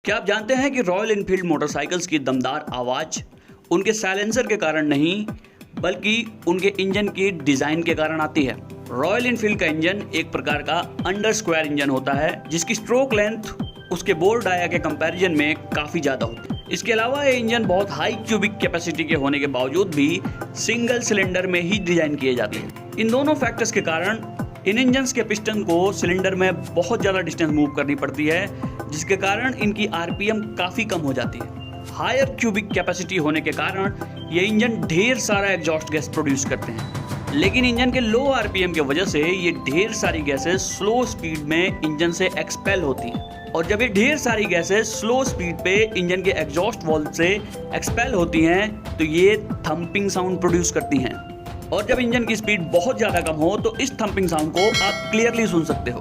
क्या आप जानते हैं कि रॉयल एनफील्ड मोटरसाइकिल्स की दमदार आवाज़ उनके साइलेंसर के कारण नहीं बल्कि उनके इंजन की डिज़ाइन के कारण आती है। रॉयल एनफील्ड का इंजन एक प्रकार का अंडर स्क्वायर इंजन होता है जिसकी स्ट्रोक लेंथ उसके बोर डाया के कंपैरिजन में काफ़ी ज़्यादा होती है। इसके अलावा ये इंजन बहुत हाई क्यूबिक कैपेसिटी के होने के बावजूद भी सिंगल सिलेंडर में ही डिज़ाइन किए जाते हैं। इन दोनों फैक्टर्स के कारण इन इंजन्स के पिस्टन को सिलेंडर में बहुत ज़्यादा डिस्टेंस मूव करनी पड़ती है, जिसके कारण इनकी आरपीएम काफ़ी कम हो जाती है। हायर क्यूबिक कैपेसिटी होने के कारण ये इंजन ढेर सारा एग्जॉस्ट गैस प्रोड्यूस करते हैं, लेकिन इंजन के लो आरपीएम की वजह से ये ढेर सारी गैसेस स्लो स्पीड में इंजन से एक्सपेल होती हैं। और जब ये ढेर सारी गैसेस स्लो स्पीड पे इंजन के एग्जॉस्ट वाल्व से एक्सपेल होती हैं तो ये थम्पिंग साउंड प्रोड्यूस करती हैं। और जब इंजन की स्पीड बहुत ज़्यादा कम हो तो इस थम्पिंग साउंड को आप क्लियरली सुन सकते हो।